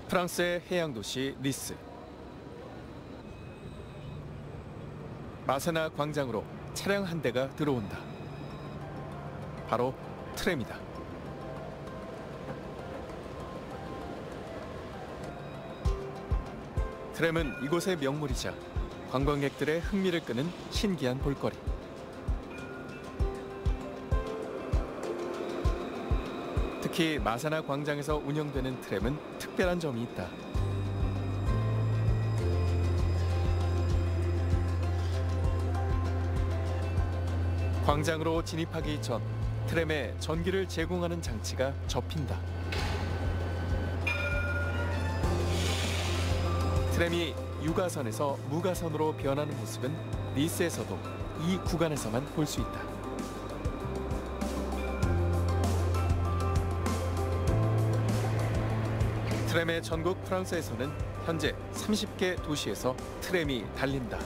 프랑스의 해양 도시 니스. 마세나 광장으로 차량 한 대가 들어온다. 바로 트램이다. 트램은 이곳의 명물이자 관광객들의 흥미를 끄는 신기한 볼거리. 특히 마사나 광장에서 운영되는 트램은 특별한 점이 있다. 광장으로 진입하기 전 트램에 전기를 제공하는 장치가 접힌다. 트램이 유가선에서 무가선으로 변하는 모습은 니스에서도 이 구간에서만 볼 수 있다. 트램의 전국 프랑스에서는 현재 30개 도시에서 트램이 달린다.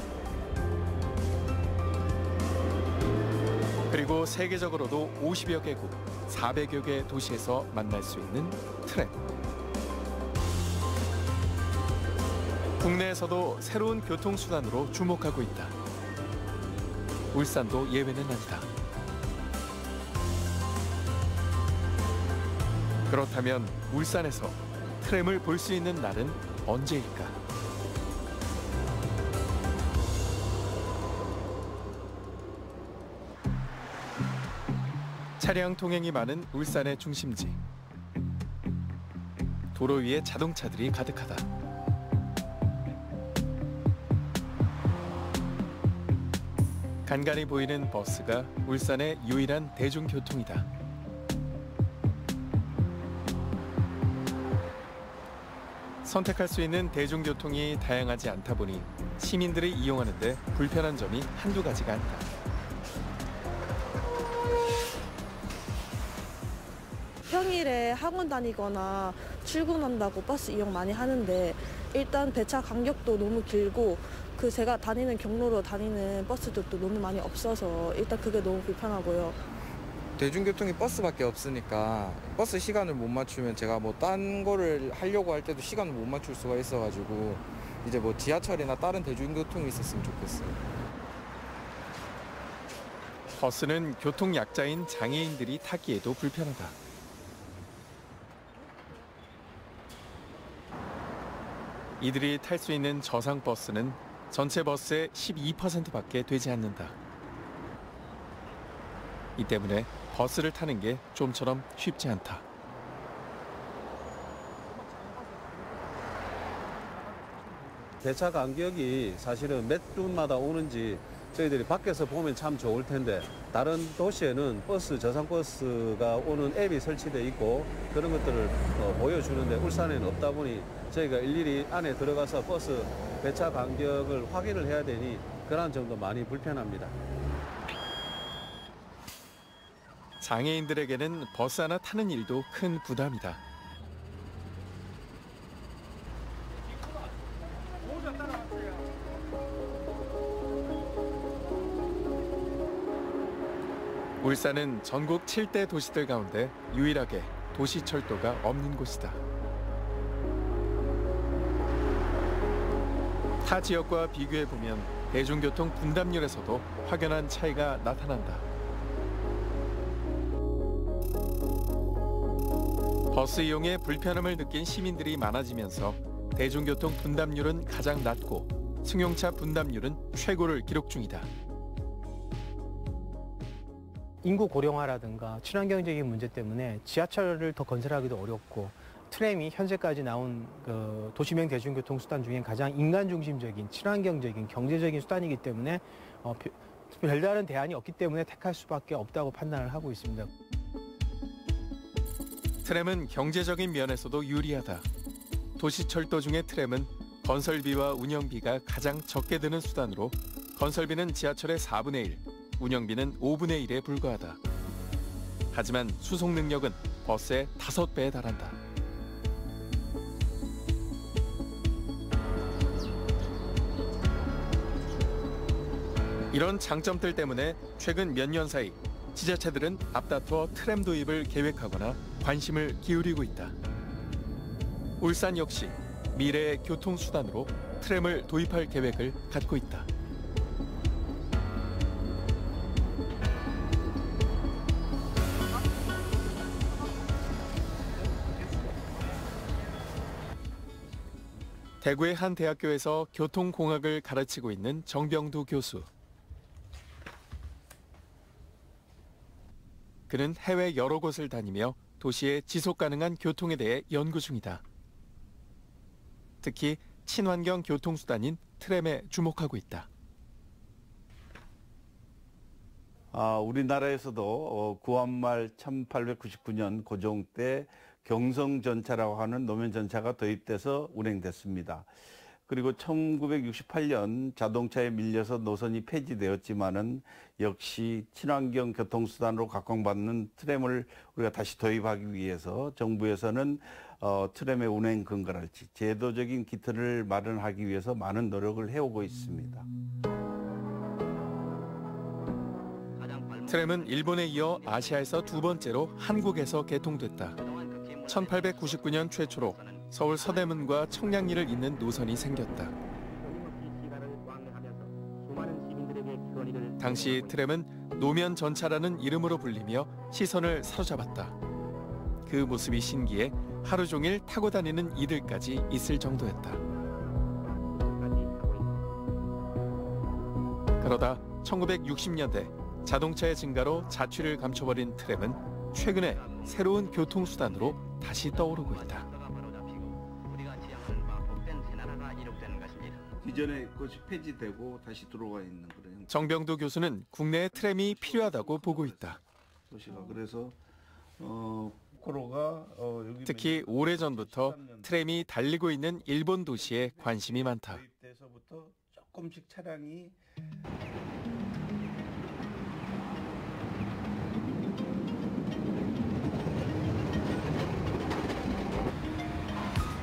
그리고 세계적으로도 50여 개국, 400여 개 도시에서 만날 수 있는 트램. 국내에서도 새로운 교통수단으로 주목하고 있다. 울산도 예외는 아니다. 그렇다면 울산에서 트램을 볼 수 있는 날은 언제일까? 차량 통행이 많은 울산의 중심지. 도로 위에 자동차들이 가득하다. 간간히 보이는 버스가 울산의 유일한 대중교통이다. 선택할 수 있는 대중교통이 다양하지 않다 보니 시민들이 이용하는 데 불편한 점이 한두 가지가 아니다. 평일에 학원 다니거나 출근한다고 버스 이용 많이 하는데 일단 배차 간격도 너무 길고 제가 다니는 경로로 다니는 버스들도 너무 많이 없어서 일단 그게 너무 불편하고요. 대중교통이 버스밖에 없으니까 버스 시간을 못 맞추면 제가 뭐 딴 거를 하려고 할 때도 시간을 못 맞출 수가 있어가지고 이제 뭐 지하철이나 다른 대중교통이 있었으면 좋겠어요. 버스는 교통 약자인 장애인들이 타기에도 불편하다. 이들이 탈 수 있는 저상 버스는 전체 버스의 12%밖에 되지 않는다. 이 때문에 버스를 타는 게 좀처럼 쉽지 않다. 배차 간격이 사실은 몇 분마다 오는지 저희들이 밖에서 보면 참 좋을 텐데 다른 도시에는 저상 버스가 오는 앱이 설치돼 있고 그런 것들을 보여주는데 울산에는 없다 보니 저희가 일일이 안에 들어가서 버스 배차 간격을 확인을 해야 되니 그런 점도 많이 불편합니다. 장애인들에게는 버스 하나 타는 일도 큰 부담이다. 울산은 전국 7대 도시들 가운데 유일하게 도시철도가 없는 곳이다. 타 지역과 비교해보면 대중교통 분담률에서도 확연한 차이가 나타난다. 버스 이용에 불편함을 느낀 시민들이 많아지면서 대중교통 분담률은 가장 낮고 승용차 분담률은 최고를 기록 중이다. 인구 고령화라든가 친환경적인 문제 때문에 지하철을 더 건설하기도 어렵고 트램이 현재까지 나온 도시명 대중교통 수단 중에 가장 인간 중심적인 친환경적인 경제적인 수단이기 때문에 별다른 대안이 없기 때문에 택할 수밖에 없다고 판단을 하고 있습니다. 트램은 경제적인 면에서도 유리하다. 도시철도 중에 트램은 건설비와 운영비가 가장 적게 드는 수단으로 건설비는 지하철의 4분의 1, 운영비는 5분의 1에 불과하다. 하지만 수송 능력은 버스의 5배에 달한다. 이런 장점들 때문에 최근 몇 년 사이 지자체들은 앞다투어 트램 도입을 계획하거나 관심을 기울이고 있다. 울산 역시 미래의 교통수단으로 트램을 도입할 계획을 갖고 있다. 대구의 한 대학교에서 교통공학을 가르치고 있는 정병두 교수. 그는 해외 여러 곳을 다니며 도시의 지속가능한 교통에 대해 연구 중이다. 특히 친환경 교통수단인 트램에 주목하고 있다. 우리나라에서도 구한말 1899년 고종 때 경성전차라고 하는 노면전차가 도입돼서 운행됐습니다. 그리고 1968년 자동차에 밀려서 노선이 폐지되었지만은 역시 친환경 교통수단으로 각광받는 트램을 우리가 다시 도입하기 위해서 정부에서는 트램의 운행 근거랄지 제도적인 기틀을 마련하기 위해서 많은 노력을 해오고 있습니다. 트램은 일본에 이어 아시아에서 두 번째로 한국에서 개통됐다. 1899년 최초로 서울 서대문과 청량리를 잇는 노선이 생겼다. 당시 트램은 노면 전차라는 이름으로 불리며 시선을 사로잡았다. 그 모습이 신기해 하루 종일 타고 다니는 이들까지 있을 정도였다. 그러다 1960년대 자동차의 증가로 자취를 감춰버린 트램은 최근에 새로운 교통수단으로 다시 떠오르고 있다. 기존에 그것이 폐지되고 다시 들어와 있는 그런 형태. 정병두 교수는 국내에 트램이 필요하다고 보고 있다. 도시가 그래서 코로가 여기 특히 오래전부터 트램이 달리고 있는 일본 도시에 관심이 많다. 도입돼서부터 조금씩 차량이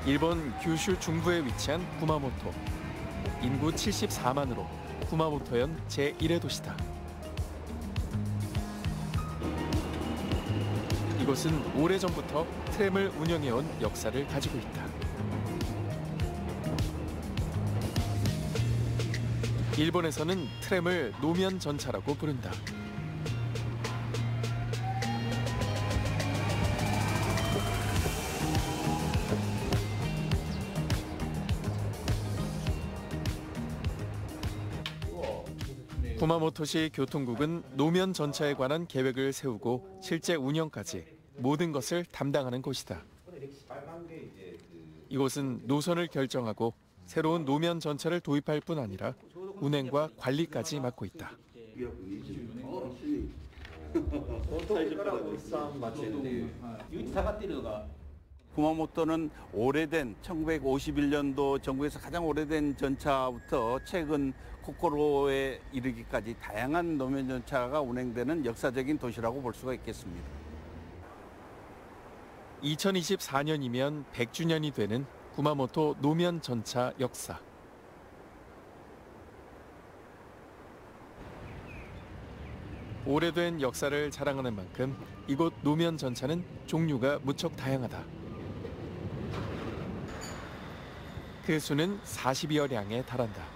일본 규슈 중부에 위치한 구마모토. 인구 74만으로 구마모토현 제1의 도시다. 이곳은 오래전부터 트램을 운영해온 역사를 가지고 있다. 일본에서는 트램을 노면 전차라고 부른다. 구마모토시 교통국은 노면 전차에 관한 계획을 세우고 실제 운영까지 모든 것을 담당하는 곳이다. 이곳은 노선을 결정하고 새로운 노면 전차를 도입할 뿐 아니라 운행과 관리까지 맡고 있다. 구마모토는 오래된 1951년도 전국에서 가장 오래된 전차부터 최근 코코로에 이르기까지 다양한 노면 전차가 운행되는 역사적인 도시라고 볼 수가 있겠습니다. 2024년이면 100주년이 되는 구마모토 노면 전차 역사. 오래된 역사를 자랑하는 만큼 이곳 노면 전차는 종류가 무척 다양하다. 그 수는 40여 량에 달한다.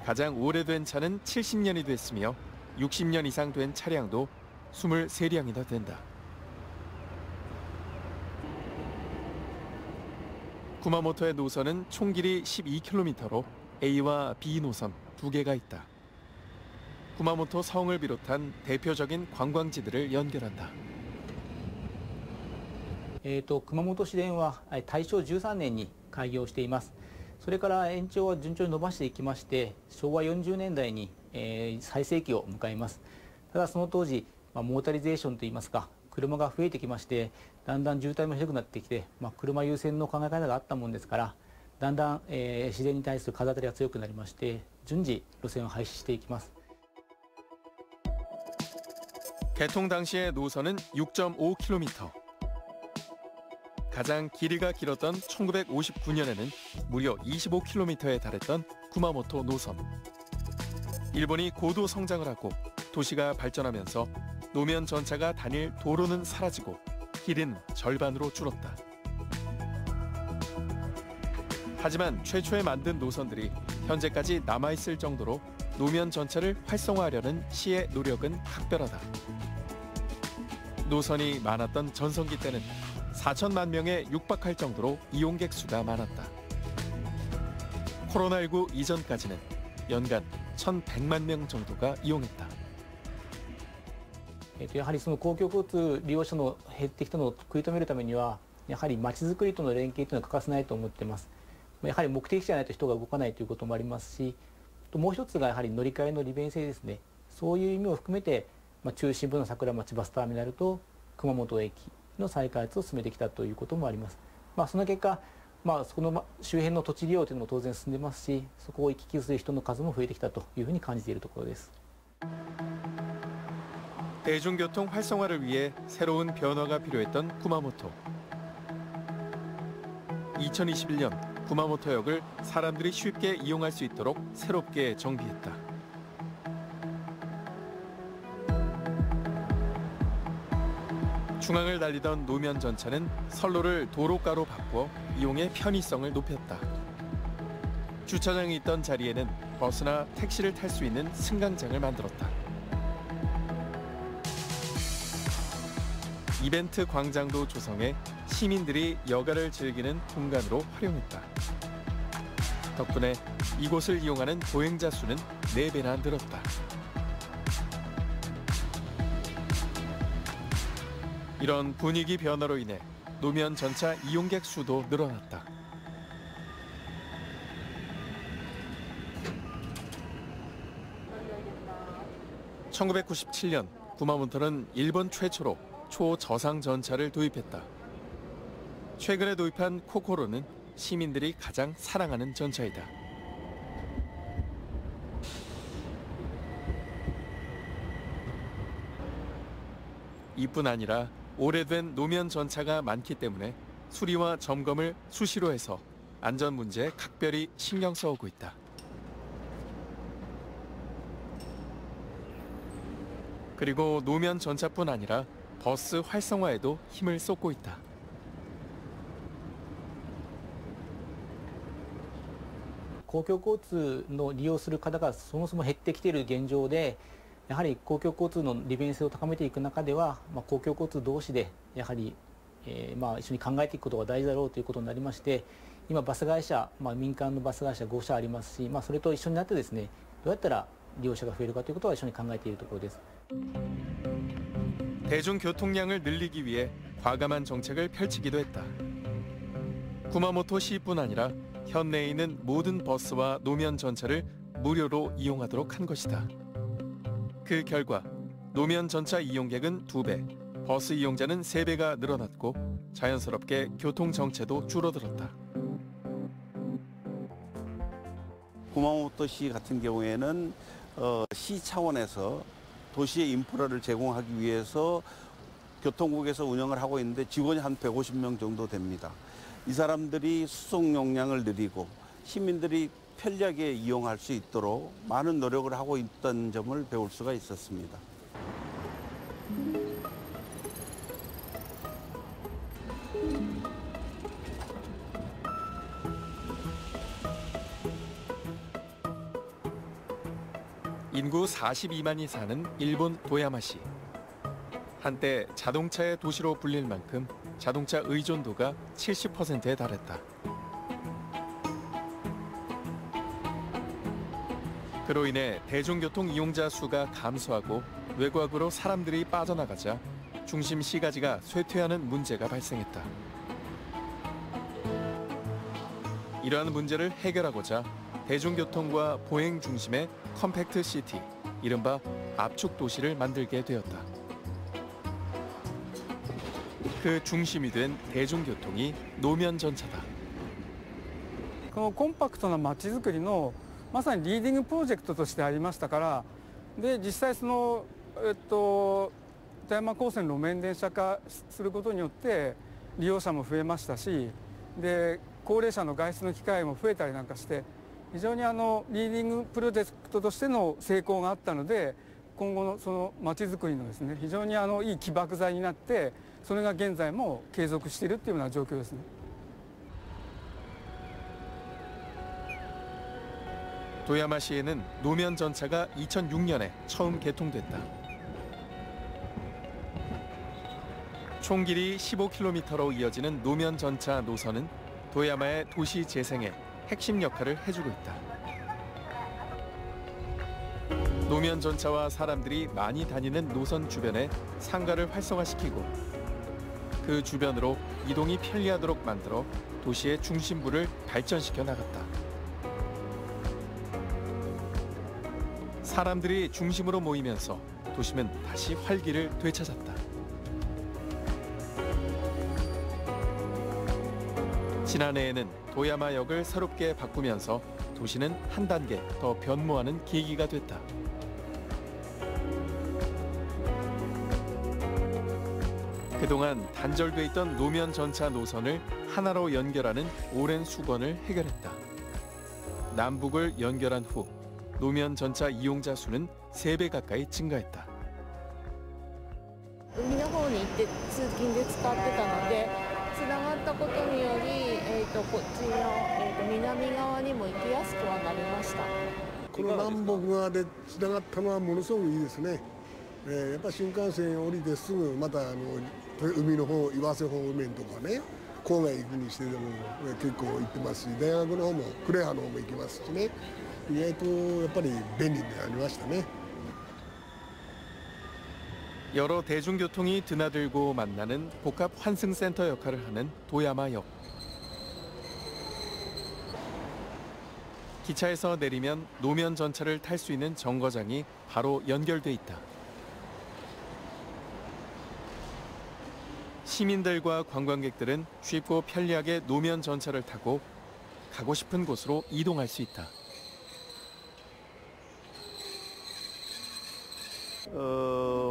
가장 오래된 차는 70년이 됐으며 60년 이상 된 차량도 23량이나 된다. 구마모토의 노선은 총 길이 12km로 A와 B 노선 두 개가 있다. 구마모토 성을 비롯한 대표적인 관광지들을 연결한다. 熊本市電は大正13年に開業しています。それから延長を順調に伸ばしていきまして、昭和40年代に最盛期を迎えます。ただその当時、モータリゼーションといいますか、車が増えてきまして、だんだん渋滞もひどくなってきて、車優先の考え方があったもんですから、だんだん自然に対する風当たりが強くなりまして、順次路線を廃止していきます。 개통 당시의 노선은 6.5km. 가장 길이가 길었던 1959년에는 무려 25km에 달했던 구마모토 노선. 일본이 고도 성장을 하고 도시가 발전하면서 노면 전차가 다닐 도로는 사라지고 길은 절반으로 줄었다. 하지만 최초에 만든 노선들이 현재까지 남아있을 정도로 노면 전차를 활성화하려는 시의 노력은 각별하다. 노선이 많았던 전성기 때는 4천만 명에 육박할 정도로 이용객 수가 많았다. 코로나19 이전까지는 연간 1,100만 명 정도가 이용했다. やはりその公共交通利用者の減ってきたのを食い止めるためには、やはりまちづくりとの連携というのは欠かせないと思っています。やはり目的地じゃないと人が動かないということもありますし、もう一つがやはり乗り換えの利便性ですね。そういう意味を含めて、中心部の桜町バスターミナルと熊本駅の再開発を進めてきたということもあります。その結果、その周辺の土地利用というのも当然進んでますし、そこを行き来する人の数も増えてきたというふうに感じているところです。 대중교통 활성화를 위해 새로운 변화가 필요했던 구마모토. 2021년 구마모토역을 사람들이 쉽게 이용할 수 있도록 새롭게 정비했다. 중앙을 달리던 노면 전차는 선로를 도로가로 바꾸어 이용의 편의성을 높였다. 주차장이 있던 자리에는 버스나 택시를 탈 수 있는 승강장을 만들었다. 이벤트 광장도 조성해 시민들이 여가를 즐기는 공간으로 활용했다. 덕분에 이곳을 이용하는 보행자 수는 4배나 늘었다. 이런 분위기 변화로 인해 노면 전차 이용객 수도 늘어났다. (1997년) 구마모토는 일본 최초로 초저상 전차를 도입했다. 최근에 도입한 코코로는 시민들이 가장 사랑하는 전차이다. 이뿐 아니라 오래된 노면 전차가 많기 때문에 수리와 점검을 수시로 해서 안전 문제에 각별히 신경 써오고 있다. 그리고 노면 전차뿐 아니라 버스 활성화에도 힘을 쏟고 있다. 공共交通の利用する方がそもそも減ってきている現状で、やはり公共交通の利便性を高めていく中では、公共交通同士でやはり、一緒に考えていくことが大事だろうということになりまして、今バス会社、民間のバス会社5社ありますし、それと一緒になってですね、どうやったら利用者が増えるかということは一緒に考えているところです。 대중교통량을 늘리기 위해 과감한 정책을 펼치기도 했다. 구마모토시뿐 아니라 현내에 있는 모든 버스와 노면 전차를 무료로 이용하도록 한 것이다. 그 결과 노면 전차 이용객은 2배, 버스 이용자는 3배가 늘어났고 자연스럽게 교통 정체도 줄어들었다. 구마모토시 같은 경우에는 시 차원에서 도시의 인프라를 제공하기 위해서 교통국에서 운영을 하고 있는데 직원이 한 150명 정도 됩니다. 이 사람들이 수송 용량을 늘리고 시민들이 편리하게 이용할 수 있도록 많은 노력을 하고 있다는 점을 배울 수가 있었습니다. 인구 42만이 사는 일본 도야마시. 한때 자동차의 도시로 불릴 만큼 자동차 의존도가 70%에 달했다. 그로 인해 대중교통 이용자 수가 감소하고 외곽으로 사람들이 빠져나가자 중심 시가지가 쇠퇴하는 문제가 발생했다. 이러한 문제를 해결하고자 대중교통과 보행 중심의 컴팩트 시티, 이른바 압축 도시를 만들게 되었다. 그 중심이 된 대중교통이 노면 전차다. このコンパクトな街づくりのまさにリーディングプロジェクトとしてありましたから、で実際その富山高専路面電車化することによって利用者も増えましたし、で高齢者の外出の機会も増えたりなんかして。 非常にリーディングプロジェクトとしての成功があったので、今後のその街づくりのですね、非常にいい起爆剤になって、それが現在も継続しているというような状況ですね。 도야마시에는 노면 전차가 2006년에 처음 개통됐다. 총 길이 15km로 이어지는 노면 전차 노선은 도야마의 도시 재생에 핵심 역할을 해주고 있다. 노면 전차와 사람들이 많이 다니는 노선 주변에 상가를 활성화시키고 그 주변으로 이동이 편리하도록 만들어 도시의 중심부를 발전시켜 나갔다. 사람들이 중심으로 모이면서 도심은 다시 활기를 되찾았다. 지난해에는 도야마역을 새롭게 바꾸면서 도시는 한 단계 더 변모하는 계기가 됐다. 그동안 단절돼 있던 노면 전차 노선을 하나로 연결하는 오랜 수건을 해결했다. 남북을 연결한 후 노면 전차 이용자 수는 3배 가까이 증가했다. 海の方に行って通勤で使ってたので、つながったことにより、こっちの、南側にも行きやすくはなりました。この南北側でつながったのはものすごくいいですね。やっぱ新幹線降りてすぐまた海の方、岩瀬方面とかね、郊外行くにしてでも結構行ってますし、大学の方も呉羽の方も行きますしね、意外とやっぱり便利になりましたね。 여러 대중교통이 드나들고 만나는 복합 환승센터 역할을 하는 도야마역. 기차에서 내리면 노면 전차를 탈 수 있는 정거장이 바로 연결돼 있다. 시민들과 관광객들은 쉽고 편리하게 노면 전차를 타고 가고 싶은 곳으로 이동할 수 있다.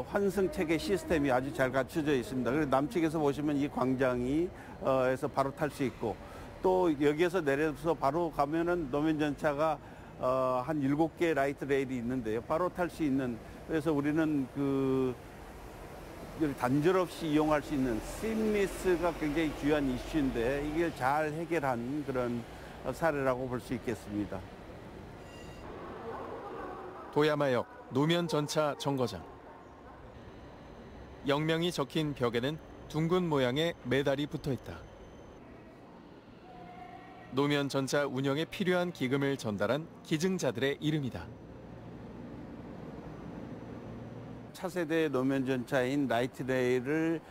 환승 체계 시스템이 아주 잘 갖춰져 있습니다. 그래서 남측에서 보시면 이 광장이 에서 바로 탈 수 있고 또 여기에서 내려서 바로 가면은 노면 전차가 한 7개 라이트 레일이 있는데요. 바로 탈 수 있는, 그래서 우리는 그 단절 없이 이용할 수 있는 시미스가 굉장히 중요한 이슈인데 이걸 잘 해결한 그런 사례라고 볼 수 있겠습니다. 도야마역 노면 전차 정거장. 역명이 적힌 벽에는 둥근 모양의 메달이 붙어 있다. 노면 전차 운영에 필요한 기금을 전달한 기증자들의 이름이다. 차세대 노면 전차인 라이트 레일을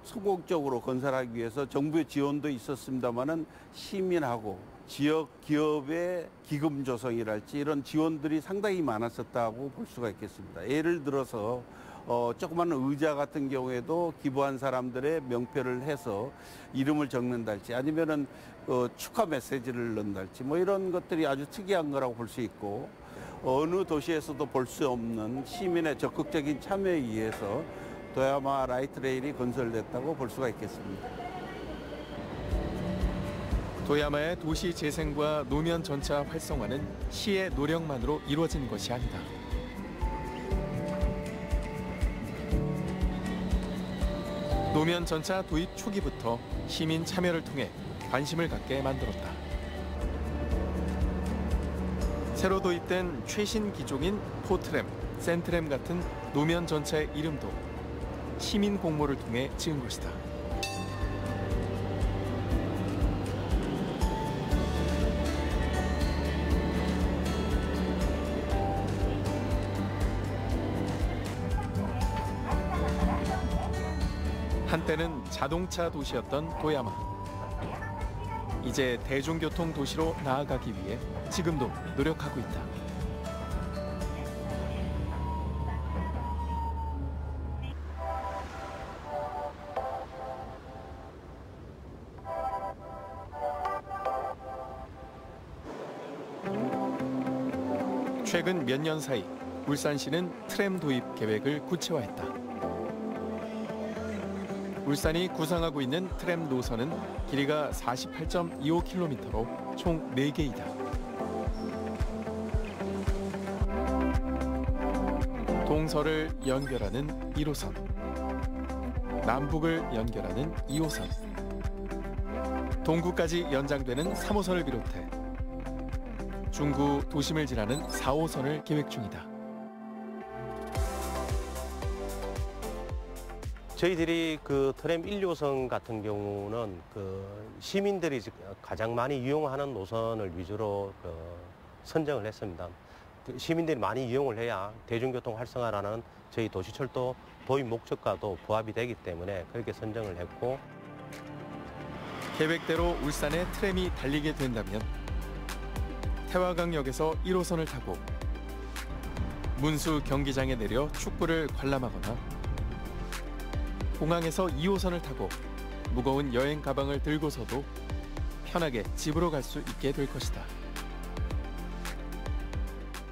소극적으로 건설하기 위해서 정부의 지원도 있었습니다만은 시민하고 지역 기업의 기금 조성이랄지 이런 지원들이 상당히 많았었다고 볼 수가 있겠습니다. 예를 들어서 조그마한 의자 같은 경우에도 기부한 사람들의 명표를 해서 이름을 적는달지 아니면은 축하 메시지를 넣는달지 뭐 이런 것들이 아주 특이한 거라고 볼 수 있고 어느 도시에서도 볼 수 없는 시민의 적극적인 참여에 의해서 도야마 라이트 레일이 건설됐다고 볼 수가 있겠습니다. 도야마의 도시 재생과 노면 전차 활성화는 시의 노력만으로 이루어진 것이 아니다. 노면 전차 도입 초기부터 시민 참여를 통해 관심을 갖게 만들었다. 새로 도입된 최신 기종인 포트램, 센트램 같은 노면 전차의 이름도 시민 공모를 통해 지은 것이다. 한때는 자동차 도시였던 도야마. 이제 대중교통 도시로 나아가기 위해 지금도 노력하고 있다. 최근 몇 년 사이 울산시는 트램 도입 계획을 구체화했다. 울산이 구상하고 있는 트램 노선은 길이가 48.25km로 총 4개이다. 동서를 연결하는 1호선, 남북을 연결하는 2호선, 동구까지 연장되는 3호선을 비롯해 중구 도심을 지나는 4호선을 계획 중이다. 저희들이 그 트램 1, 2호선 같은 경우는 그 시민들이 가장 많이 이용하는 노선을 위주로 선정을 했습니다. 시민들이 많이 이용을 해야 대중교통 활성화라는 저희 도시철도 도입 목적과도 부합이 되기 때문에 그렇게 선정을 했고, 계획대로 울산에 트램이 달리게 된다면 태화강역에서 1호선을 타고 문수 경기장에 내려 축구를 관람하거나 공항에서 2호선을 타고 무거운 여행 가방을 들고서도 편하게 집으로 갈 수 있게 될 것이다.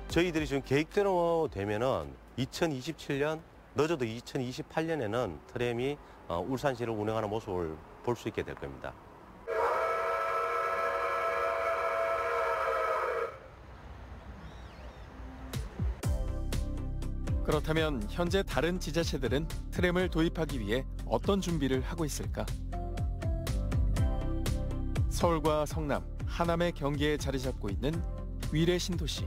저희들이 지금 계획대로 되면은 2027년, 늦어도 2028년에는 트램이 울산시를 운행하는 모습을 볼 수 있게 될 겁니다. 그렇다면 현재 다른 지자체들은 트램을 도입하기 위해 어떤 준비를 하고 있을까? 서울과 성남, 하남의 경계에 자리 잡고 있는 위례 신도시.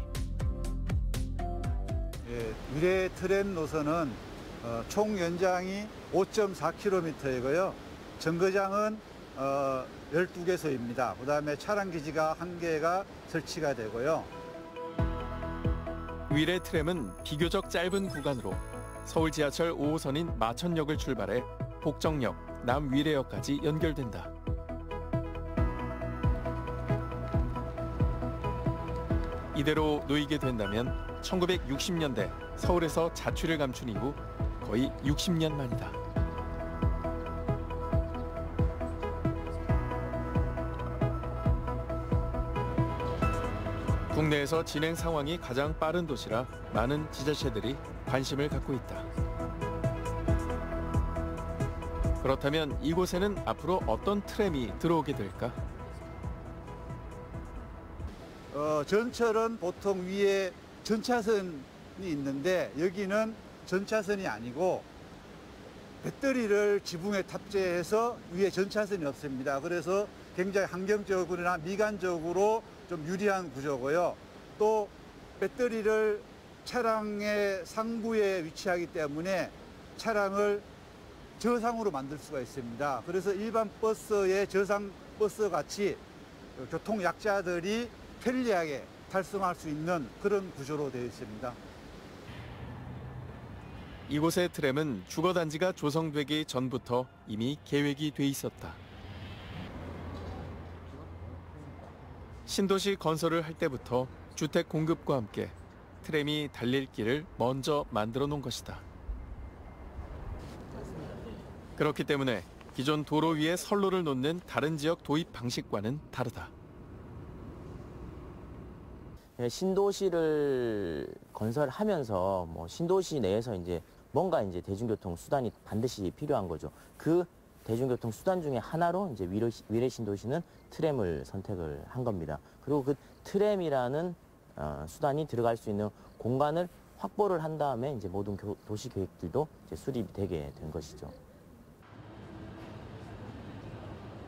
위례 트램 노선은 총 연장이 5.4km이고요. 정거장은 12개소입니다. 그다음에 차량 기지가 1개가 설치가 되고요. 위례 트램은 비교적 짧은 구간으로 서울 지하철 5호선인 마천역을 출발해 복정역, 남위례역까지 연결된다. 이대로 놓이게 된다면 1960년대 서울에서 자취를 감춘 이후 거의 60년 만이다. 국내에서 진행 상황이 가장 빠른 도시라 많은 지자체들이 관심을 갖고 있다. 그렇다면 이곳에는 앞으로 어떤 트램이 들어오게 될까? 전철은 보통 위에 전차선이 있는데 여기는 전차선이 아니고 배터리를 지붕에 탑재해서 위에 전차선이 없습니다. 그래서 굉장히 환경적으로나 미관적으로 좀 유리한 구조고요. 또 배터리를 차량의 상부에 위치하기 때문에 차량을 저상으로 만들 수가 있습니다. 그래서 일반 버스의 저상 버스 같이 교통 약자들이 편리하게 달성할 수 있는 그런 구조로 되어 있습니다. 이곳의 트램은 주거단지가 조성되기 전부터 이미 계획이 돼 있었다. 신도시 건설을 할 때부터 주택 공급과 함께 트램이 달릴 길을 먼저 만들어 놓은 것이다. 그렇기 때문에 기존 도로 위에 선로를 놓는 다른 지역 도입 방식과는 다르다. 신도시를 건설하면서 신도시 내에서 뭔가 대중교통 수단이 반드시 필요한 거죠. 그 대중교통 수단 중에 하나로 위례 신도시는 트램을 선택을 한 겁니다. 그리고 그 트램이라는 수단이 들어갈 수 있는 공간을 확보를 한 다음에 모든 도시 계획들도 수립이 되게 된 것이죠.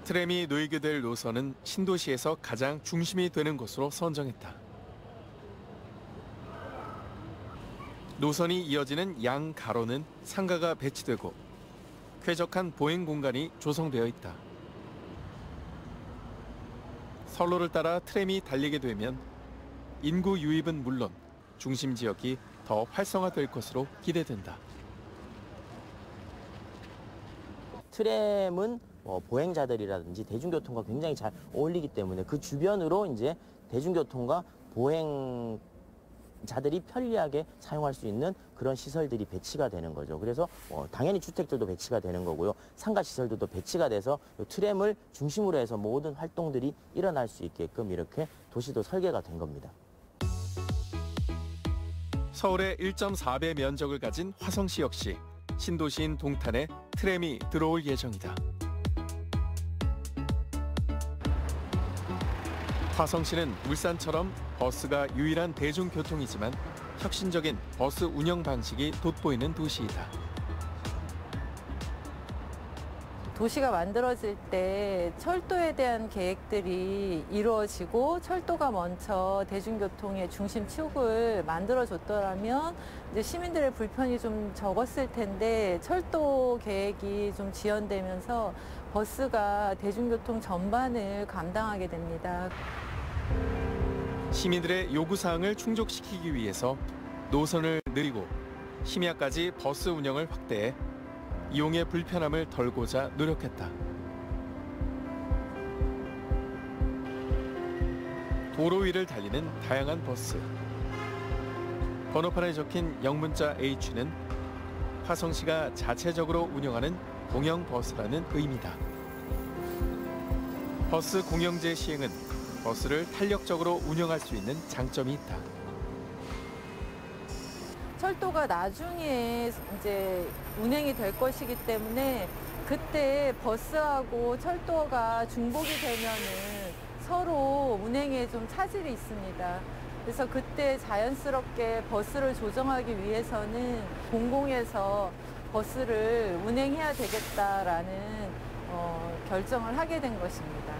트램이 놓이게 될 노선은 신도시에서 가장 중심이 되는 곳으로 선정했다. 노선이 이어지는 양 가로는 상가가 배치되고 쾌적한 보행 공간이 조성되어 있다. 선로를 따라 트램이 달리게 되면 인구 유입은 물론 중심 지역이 더 활성화될 것으로 기대된다. 트램은 보행자들이라든지 대중교통과 굉장히 잘 어울리기 때문에 그 주변으로 대중교통과 보행자들이 편리하게 사용할 수 있는 그런 시설들이 배치가 되는 거죠. 그래서 당연히 주택들도 배치가 되는 거고요. 상가 시설들도 배치가 돼서 트램을 중심으로 해서 모든 활동들이 일어날 수 있게끔 이렇게 도시도 설계가 된 겁니다. 서울의 1.4배 면적을 가진 화성시 역시 신도시인 동탄에 트램이 들어올 예정이다. 화성시는 울산처럼 버스가 유일한 대중교통이지만 혁신적인 버스 운영 방식이 돋보이는 도시이다. 도시가 만들어질 때 철도에 대한 계획들이 이루어지고 철도가 먼저 대중교통의 중심축을 만들어줬더라면 이제 시민들의 불편이 좀 적었을 텐데 철도 계획이 좀 지연되면서 버스가 대중교통 전반을 감당하게 됩니다. 시민들의 요구사항을 충족시키기 위해서 노선을 늘리고 심야까지 버스 운영을 확대해 이용의 불편함을 덜고자 노력했다. 도로 위를 달리는 다양한 버스. 번호판에 적힌 영문자 H는 화성시가 자체적으로 운영하는 공영버스라는 의미다. 버스 공영제 시행은 버스를 탄력적으로 운영할 수 있는 장점이 있다. 철도가 나중에 이제 운행이 될 것이기 때문에 그때 버스하고 철도가 중복이 되면은 서로 운행에 좀 차질이 있습니다. 그래서 그때 자연스럽게 버스를 조정하기 위해서는 공공에서 버스를 운행해야 되겠다라는 결정을 하게 된 것입니다.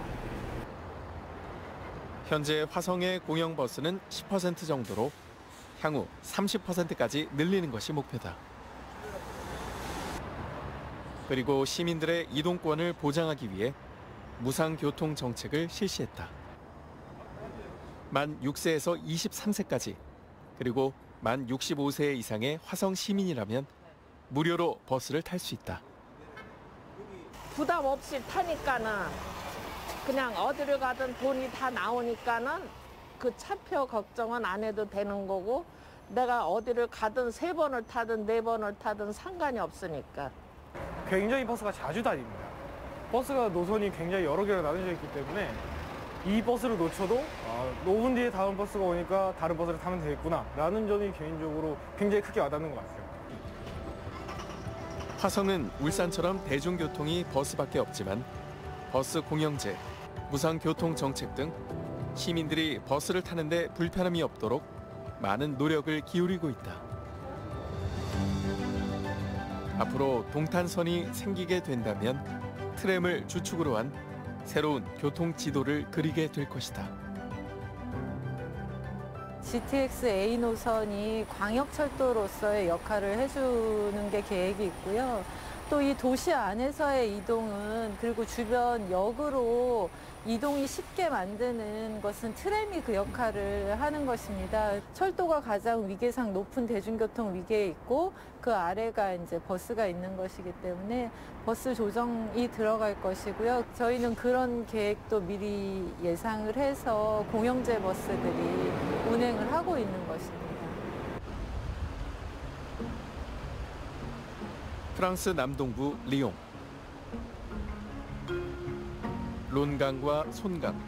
현재 화성의 공영버스는 10% 정도로 향후 30%까지 늘리는 것이 목표다. 그리고 시민들의 이동권을 보장하기 위해 무상교통 정책을 실시했다. 만 6세에서 23세까지 그리고 만 65세 이상의 화성 시민이라면 무료로 버스를 탈 수 있다. 부담 없이 타니까는 그냥 어디를 가든 돈이 다 나오니까는 그 차표 걱정은 안 해도 되는 거고 내가 어디를 가든 3번을 타든 4번을 타든 상관이 없으니까. 굉장히 버스가 자주 다닙니다. 버스가 노선이 굉장히 여러 개로 나눠져 있기 때문에 이 버스를 놓쳐도 5분 뒤에 다음 버스가 오니까 다른 버스를 타면 되겠구나 라는 점이 개인적으로 굉장히 크게 와닿는 것 같아요. 화성은 울산처럼 대중교통이 버스밖에 없지만 버스 공영제, 무상교통정책 등 시민들이 버스를 타는데 불편함이 없도록 많은 노력을 기울이고 있다. 앞으로 동탄선이 생기게 된다면 트램을 주축으로 한 새로운 교통지도를 그리게 될 것이다. GTX A 노선이 광역철도로서의 역할을 해주는 게 계획이 있고요. 또 이 도시 안에서의 이동은 그리고 주변 역으로 이동이 쉽게 만드는 것은 트램이 그 역할을 하는 것입니다. 철도가 가장 위계상 높은 대중교통 위계에 있고 그 아래가 이제 버스가 있는 것이기 때문에 버스 조정이 들어갈 것이고요. 저희는 그런 계획도 미리 예상을 해서 공영제 버스들이 운행을 하고 있는 것입니다. 프랑스 남동부 리옹. 론강과 손강,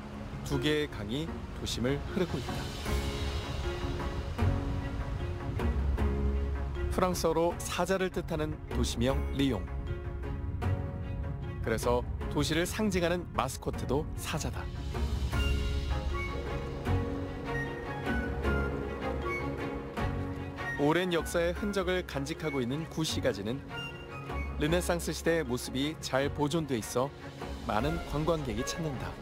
두 개의 강이 도심을 흐르고 있다. 프랑스어로 사자를 뜻하는 도시명 리옹. 그래서 도시를 상징하는 마스코트도 사자다. 오랜 역사의 흔적을 간직하고 있는 구시가지는 르네상스 시대의 모습이 잘 보존돼 있어 많은 관광객이 찾는다.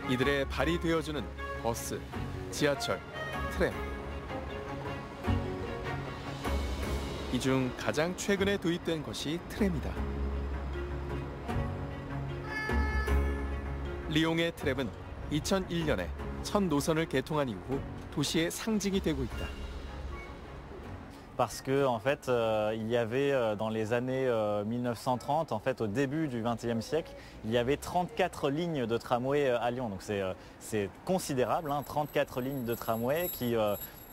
이들의 발이 되어주는 버스, 지하철, 트램. 이 중 가장 최근에 도입된 것이 트램이다. 리옹의 트램은 2001년에 첫 노선을 개통한 이후 도시의 상징이 되고 있다. Parce que en fait, il y avait dans les années 1930, en fait, au début du XXe siècle, il y avait 34 lignes de tramway à Lyon. Donc c'est considérable, hein, 34 lignes de tramway qui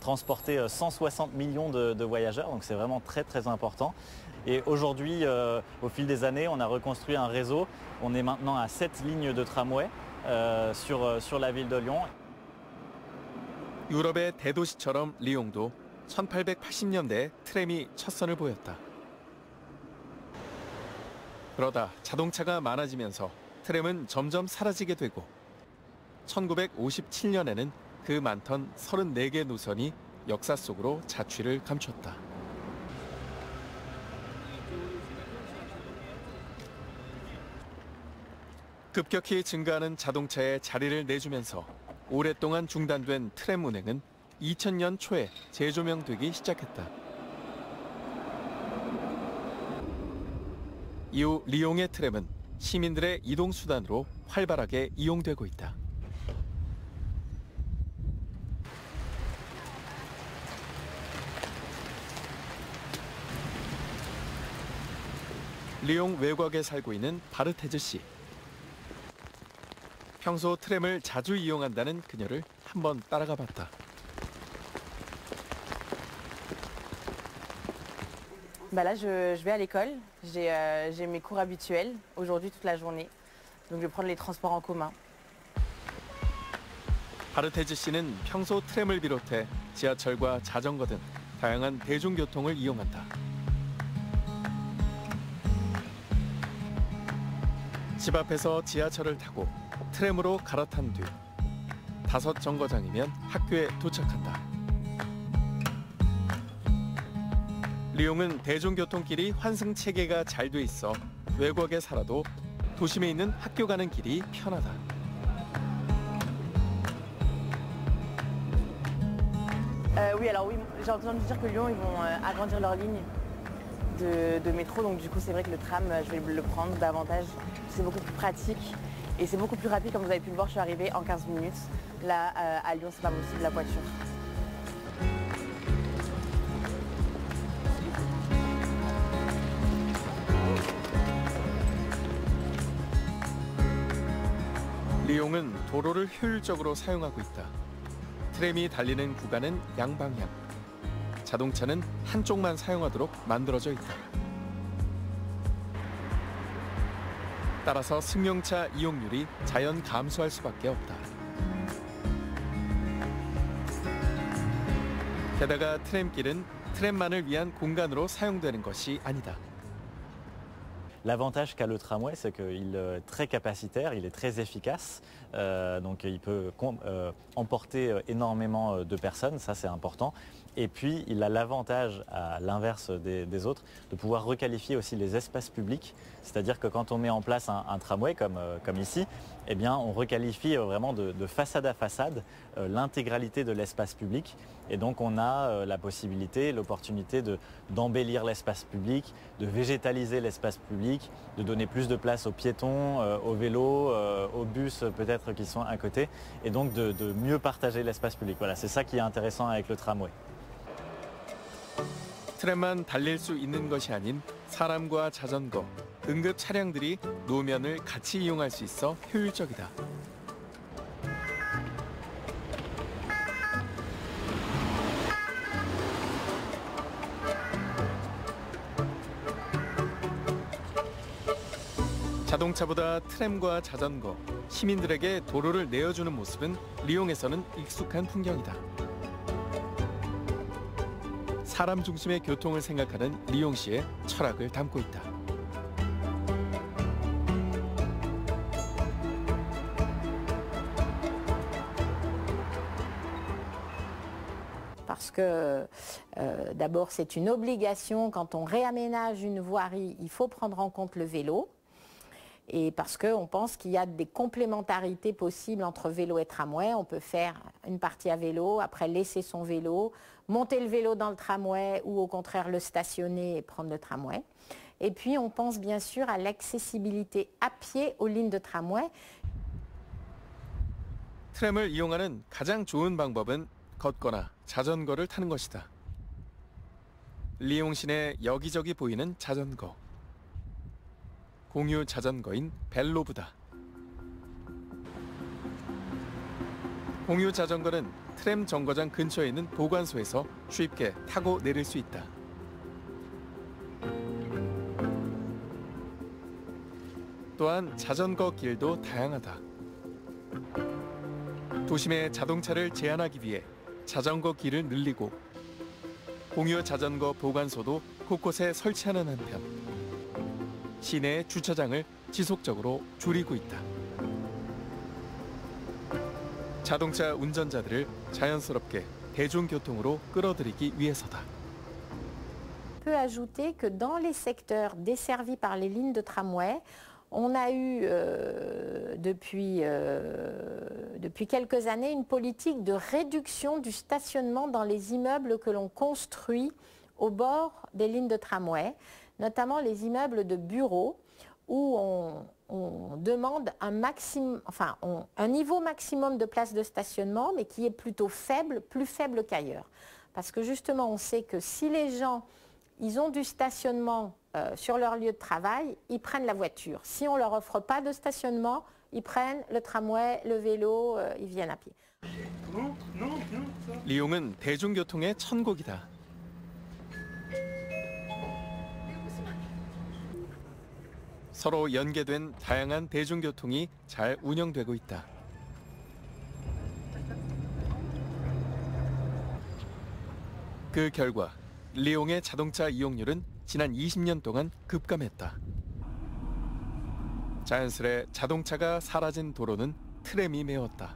transportaient 160 millions de voyageurs. Donc c'est vraiment très très important. Et aujourd'hui, au fil des années, on a reconstruit un réseau. On est maintenant à 7 lignes de tramway sur la ville de Lyon. 유럽의 대도시처럼 리옹도 1880년대에 트램이 첫 선을 보였다. 그러다 자동차가 많아지면서 트램은 점점 사라지게 되고 1957년에는 그 많던 34개 노선이 역사 속으로 자취를 감췄다. 급격히 증가하는 자동차에 자리를 내주면서 오랫동안 중단된 트램 운행은 2000년 초에 재조명되기 시작했다. 이후 리옹의 트램은 시민들의 이동 수단으로 활발하게 이용되고 있다. 리옹 외곽에 살고 있는 바르테즈 씨. 평소 트램을 자주 이용한다는 그녀를 한번 따라가 봤다. Bah là, je vais à l'école. J'ai mes cours habituels aujourd'hui toute la journée. Donc je vais prendre les transports en commun. 바르테즈 씨는 평소 트램을 비롯해 지하철과 자전거 등 다양한 대중교통을 이용한다. 집 앞에서 지하철을 타고 트램으로 갈아탄 뒤 5 정거장이면 학교에 도착한다. 리옹은 대중교통길이 환승 체계가 잘 돼 있어 외곽에 살아도 도심에 있는 학교 가는 길이 편하다. Oui, alors oui, j'ai entendu dire que Lyon, ils vont agrandir leur ligne de métro. Donc du coup, c'est vrai que le tram, je vais le prendre davantage. C'est beaucoup plus pratique et c'est beaucoup plus rapide. Comme vous avez pu le voir, je suis arrivée en 15 minutes. Là, à Lyon, c'est pas possible, la voiture. 리옹은 도로를 효율적으로 사용하고 있다. 트램이 달리는 구간은 양방향. 자동차는 한쪽만 사용하도록 만들어져 있다. 따라서 승용차 이용률이 자연 감소할 수밖에 없다. 게다가 트램길은 트램만을 위한 공간으로 사용되는 것이 아니다. L'avantage qu'a le tramway, c'est qu'il est très capacitaire, il est très efficace, donc il peut emporter énormément de personnes, ça c'est important. Et puis il a l'avantage, à l'inverse des autres, de pouvoir requalifier aussi les espaces publics, c'est-à-dire que quand on met en place un tramway comme ici, eh bien, on requalifie vraiment de façade à façade l'intégralité de l'espace public. Et donc on a la possibilité, l'opportunité d'embellir l'espace public, de végétaliser l'espace public, de donner plus de place aux piétons, aux vélos, aux bus peut-être qui sont à côté, et donc de mieux partager l'espace public. Voilà, c'est ça qui est intéressant avec le tramway. 트램만 달릴 수 있는 것이 아닌 사람과 자전거, 응급 차량들이 노면을 같이 이용할 수 있어 효율적이다. 자동차보다 트램과 자전거, 시민들에게 도로를 내어주는 모습은 리옹에서는 익숙한 풍경이다. 사람 중심의 교통을 생각하는 리옹시의 철학을 담고 있다. Parce que d'abord c'est une obligation quand on réaménage une voirie, il faut prendre en compte le vélo. Et parce qu'on pense qu'il y a des complémentarités possibles entre vélo et tramway. On peut faire une partie à vélo, après laisser son vélo, monter le vélo dans le tramway ou au contraire le stationner et prendre le tramway. Et puis on pense bien sûr à l'accessibilité à pied aux lignes de tramway. 트램을 이용하는 가장 좋은 방법은 걷거나 자전거를 타는 것이다. 리옹 시내 여기저기 보이는 자전거. 공유 자전거인 벨로브다. 공유 자전거는 트램 정거장 근처에 있는 보관소에서 쉽게 타고 내릴 수 있다. 또한 자전거 길도 다양하다. 도심의 자동차를 제한하기 위해 자전거 길을 늘리고 공유 자전거 보관소도 곳곳에 설치하는 한편 시내의 주차장을 지속적으로 줄이고 있다. 자동차 운전자들을 자연스럽게 대중교통으로 끌어들이기 위해서다. On peut ajouter que dans les secteurs desservis par les lignes de tramway, On a eu depuis quelques années une politique de réduction du stationnement dans les immeubles que l'on construit au bord des lignes de tramway, notamment les immeubles de bureaux où on demande un niveau maximum de places de stationnement, mais qui est plutôt faible, plus faible qu'ailleurs. Parce que justement, on sait que si les gens ils ont du stationnement sur leur lieu de travail, ils prennent la voiture. Si on ne leur offre pas de stationnement, ils prennent le tramway, le vélo, ils viennent à pied. 리용은 대중교통의 천국이다. 서로 연계된 다양한 대중교통이 잘 운영되고 있다. 그 결과 리옹의 자동차 이용률은 지난 20년 동안 급감했다. 자연스레 자동차가 사라진 도로는 트램이 메웠다.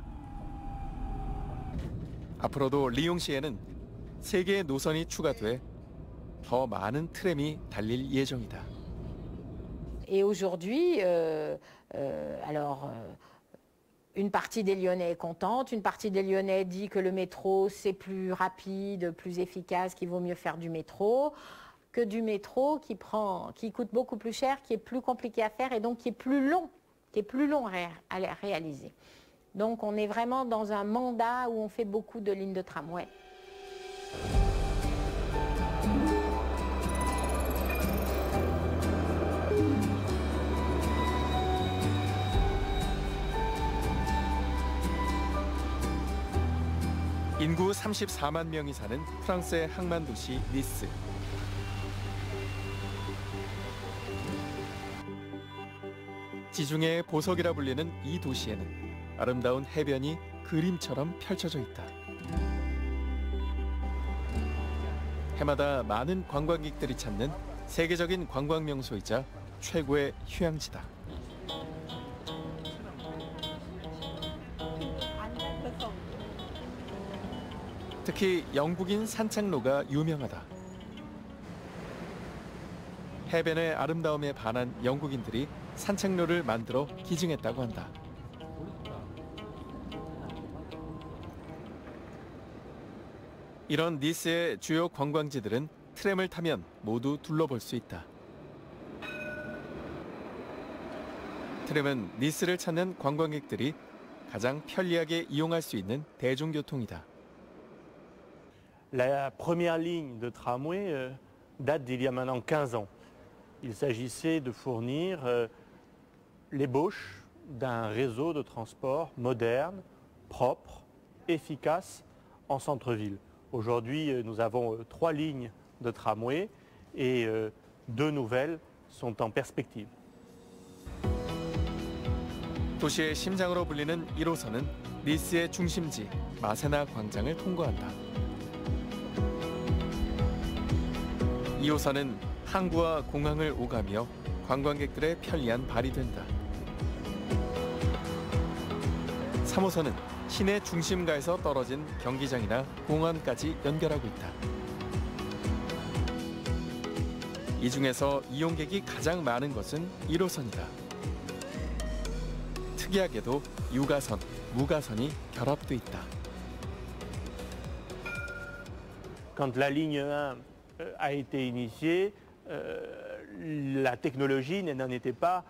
앞으로도 리옹시에는 3개의 노선이 추가돼 더 많은 트램이 달릴 예정이다. Et aujourd'hui, une partie des Lyonnais est contente, une partie des Lyonnais dit que le métro c'est plus rapide, plus efficace, qu'il vaut mieux faire du métro que du métro qui coûte beaucoup plus cher, qui est plus compliqué à faire et donc qui est plus long à réaliser. Donc on est vraiment dans un mandat où on fait beaucoup de lignes de tramway. 인구 34만 명이 사는 프랑스의 항만 도시 니스. 지중해의 보석이라 불리는 이 도시에는 아름다운 해변이 그림처럼 펼쳐져 있다. 해마다 많은 관광객들이 찾는 세계적인 관광 명소이자 최고의 휴양지다. 특히 영국인 산책로가 유명하다. 해변의 아름다움에 반한 영국인들이 산책로를 만들어 기증했다고 한다. 이런 니스의 주요 관광지들은 트램을 타면 모두 둘러볼 수 있다. 트램은 니스를 찾는 관광객들이 가장 편리하게 이용할 수 있는 대중교통이다. La première ligne de tramway date d'il y a maintenant 15 ans. Il s'agissait de fournir l'ébauche d'un réseau de transport moderne, propre, efficace en centre-ville. Aujourd'hui, nous avons 3 lignes de tramway et 2 nouvelles sont en perspective. 도시의 심장으로 불리는 1호선은 니스의 중심지 마세나 광장을 통과한다. 2호선은 항구와 공항을 오가며 관광객들의 편리한 발이 된다. 3호선은 시내 중심가에서 떨어진 경기장이나 공원까지 연결하고 있다. 이 중에서 이용객이 가장 많은 것은 1호선이다. 특이하게도 유가선, 무가선이 결합돼 있다. Quand la ligne 1 a été initiée, la technologie n'en était pas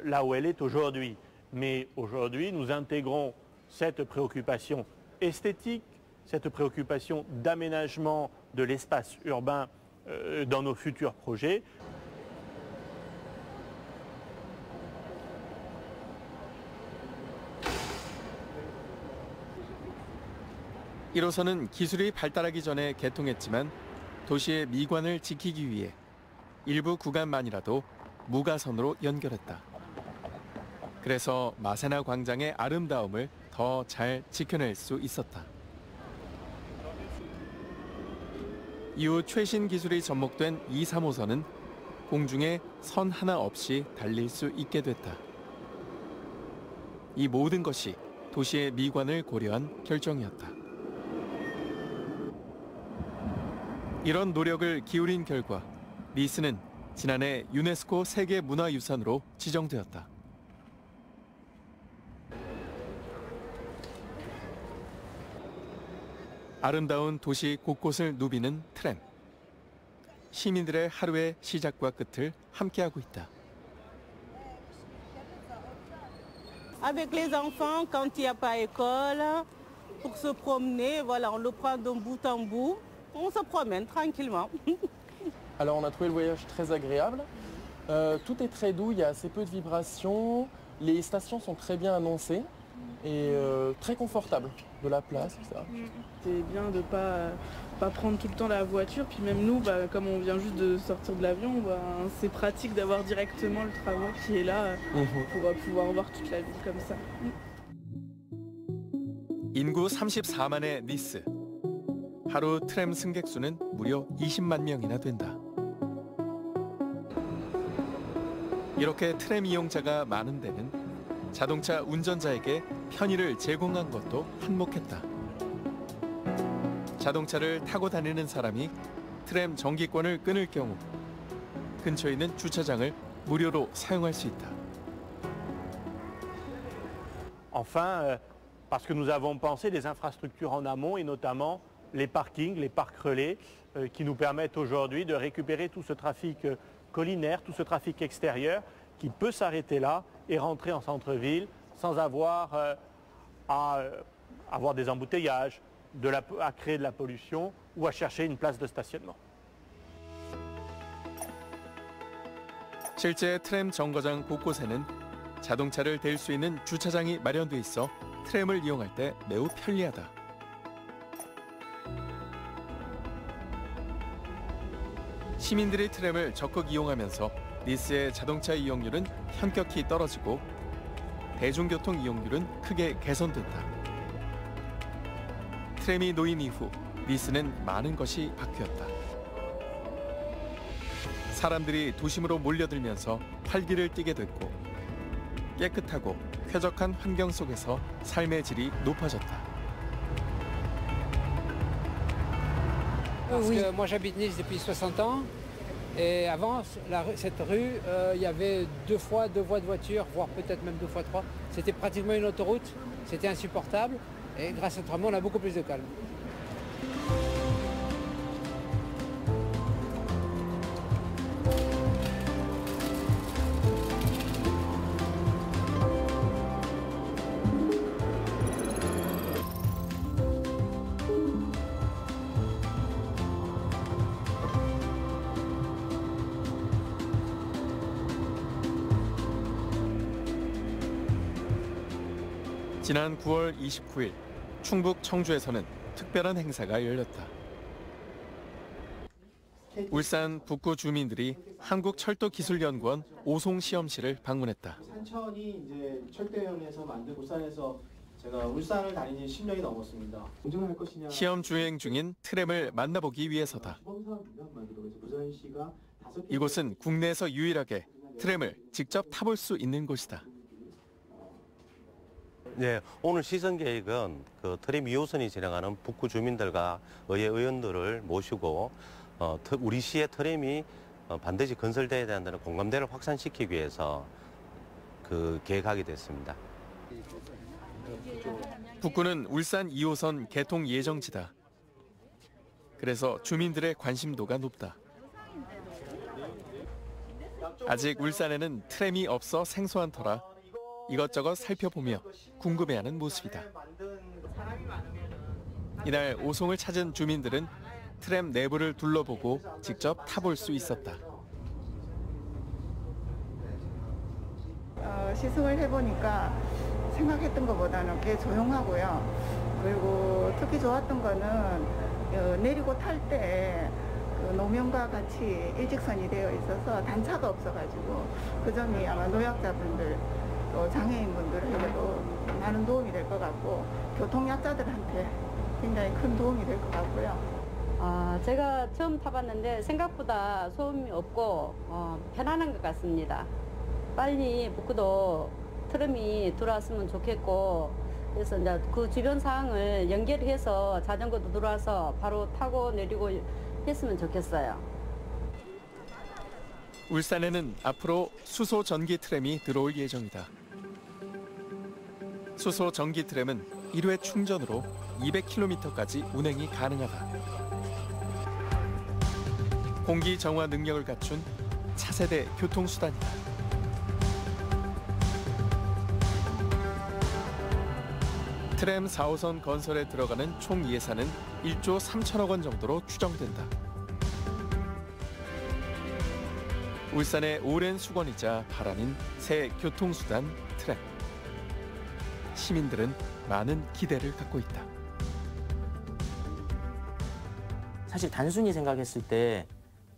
là où elle est aujourd'hui. Mais aujourd'hui, nous intégrons cette préoccupation esthétique, cette préoccupation d'aménagement de l'espace urbain dans nos futurs projets. (1호선은) 기술이 발달하기 전에 개통했지만 도시의 미관을 지키기 위해 일부 구간만이라도 무가선으로 연결했다. 그래서 마세나 광장의 아름다움을 더 잘 지켜낼 수 있었다. 이후 최신 기술이 접목된 2, 3호선은 공중에 선 하나 없이 달릴 수 있게 됐다. 이 모든 것이 도시의 미관을 고려한 결정이었다. 이런 노력을 기울인 결과 니스는 지난해 유네스코 세계문화유산으로 지정되었다. 아름다운 도시 곳곳을 누비는 트램. 시민들의 하루의 시작과 끝을 함께하고 있다. Avec les enfants, quand il n'y a pas école, pour se promener, voilà, on le prend d'un bout en bout, on se promène tranquillement. Alors on a trouvé le voyage très agréable. Tout est très doux, il y a assez peu de vibrations, les stations sont très bien annoncées et très confortables, de la place, tout ça. C'est bien de pas prendre tout le temps la voiture, puis même nous, comme on vient juste de sortir de l'avion, c'est pratique d'avoir directement le tramway qui est là pour pouvoir voir toute la ville comme ça. 인구 34만의 니스. 하루 트램 승객 수는 무려 20만 명이나 된다. 이렇게 트램 이용자가 많은 데는 자동차 운전자에게 편의를 제공한 것도 한몫했다. 자동차를 타고 다니는 사람이 트램 정기권을 끊을 경우 근처에 있는 주차장을 무료로 사용할 수 있다. Enfin, parce que nous avons pensé les infrastructures en amont et notamment les parkings, les parcs relais qui nous permettent aujourd'hui de récupérer tout ce trafic collinaire, tout ce trafic extérieur qui peut s'arrêter là et rentrer en centre-ville sans avoir à avoir des embouteillages, à créer de la pollution ou à chercher une place de stationnement. 실제 트램 정거장 곳곳에는 자동차를 댈 수 있는 주차장이 마련돼 있어 트램을 이용할 때 매우 편리하다. 시민들이 트램을 적극 이용하면서 니스의 자동차 이용률은 현격히 떨어지고 대중교통 이용률은 크게 개선됐다. 트램이 놓인 이후 니스는 많은 것이 바뀌었다. 사람들이 도심으로 몰려들면서 활기를 띠게 됐고 깨끗하고 쾌적한 환경 속에서 삶의 질이 높아졌다. Parce que moi j'habite Nice depuis 60 ans et avant cette rue il y avait deux voies de voiture, voire peut-être même 2 fois 3. C'était pratiquement une autoroute, c'était insupportable et grâce au tramway on a beaucoup plus de calme. 지난 9월 29일 충북 청주에서는 특별한 행사가 열렸다. 울산 북구 주민들이 한국철도기술연구원 오송 시험실을 방문했다. 산천이 이제 철도연에서 만든 울산에서 제가 울산을 다닌 지 10년이 넘었습니다. 공정할 것이냐. 시험 주행 중인 트램을 만나보기 위해서다. 이곳은 국내에서 유일하게 트램을 직접 타볼 수 있는 곳이다. 네, 오늘 시선 계획은 그 트램 2호선이 진행하는 북구 주민들과 의회 의원들을 모시고 우리 시의 트램이 반드시 건설돼야 된다는 공감대를 확산시키기 위해서 계획하게 됐습니다. 북구는 울산 2호선 개통 예정지다. 그래서 주민들의 관심도가 높다. 아직 울산에는 트램이 없어 생소한 터라 이것저것 살펴보며 궁금해하는 모습이다. 이날 오송을 찾은 주민들은 트램 내부를 둘러보고 직접 타볼 수 있었다. 시승을 해보니까 생각했던 것보다는 꽤 조용하고요. 그리고 특히 좋았던 거는 내리고 탈 때 노면과 같이 일직선이 되어 있어서 단차가 없어가지고 그 점이 아마 노약자분들 또 장애인분들에게도 많은 도움이 될 것 같고 교통약자들한테 굉장히 큰 도움이 될 것 같고요. 제가 처음 타봤는데 생각보다 소음이 없고 편안한 것 같습니다. 빨리 북구도 트램이 들어왔으면 좋겠고 그래서 이제 그 주변 상황을 연결해서 자전거도 들어와서 바로 타고 내리고 했으면 좋겠어요. 울산에는 앞으로 수소 전기 트램이 들어올 예정이다. 수소 전기 트램은 1회 충전으로 200km까지 운행이 가능하다. 공기 정화 능력을 갖춘 차세대 교통수단이다. 트램 4호선 건설에 들어가는 총 예산은 1조 3천억 원 정도로 추정된다. 울산의 오랜 수건이자 바람인 새 교통수단 트램. 시민들은 많은 기대를 갖고 있다. 사실 단순히 생각했을 때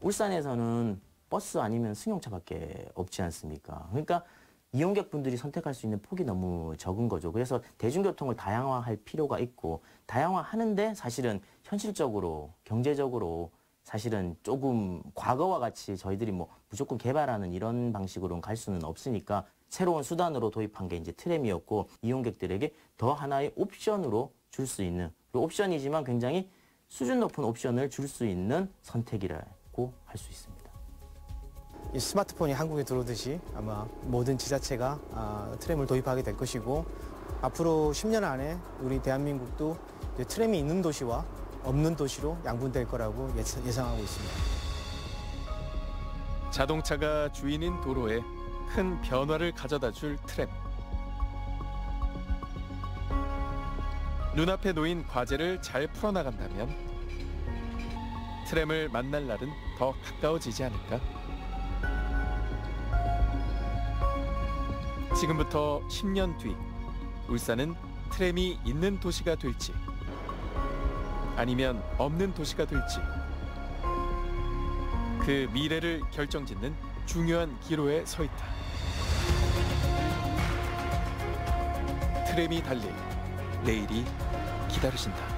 울산에서는 버스 아니면 승용차밖에 없지 않습니까? 그러니까 이용객분들이 선택할 수 있는 폭이 너무 적은 거죠. 그래서 대중교통을 다양화할 필요가 있고 다양화하는데 사실은 현실적으로 경제적으로 사실은 조금 과거와 같이 저희들이 뭐 무조건 개발하는 이런 방식으로는 갈 수는 없으니까 새로운 수단으로 도입한 게 이제 트램이었고 이용객들에게 더 하나의 옵션으로 줄 수 있는 옵션이지만 굉장히 수준 높은 옵션을 줄 수 있는 선택이라고 할 수 있습니다. 이 스마트폰이 한국에 들어오듯이 아마 모든 지자체가 트램을 도입하게 될 것이고 앞으로 10년 안에 우리 대한민국도 이제 트램이 있는 도시와 없는 도시로 양분될 거라고 예상하고 있습니다. 자동차가 주인인 도로에 큰 변화를 가져다 줄 트램. 눈앞에 놓인 과제를 잘 풀어나간다면 트램을 만날 날은 더 가까워지지 않을까? 지금부터 10년 뒤 울산은 트램이 있는 도시가 될지 아니면 없는 도시가 될지 그 미래를 결정짓는 중요한 기로에 서 있다. 트램이 달릴 내일이 기다리신다.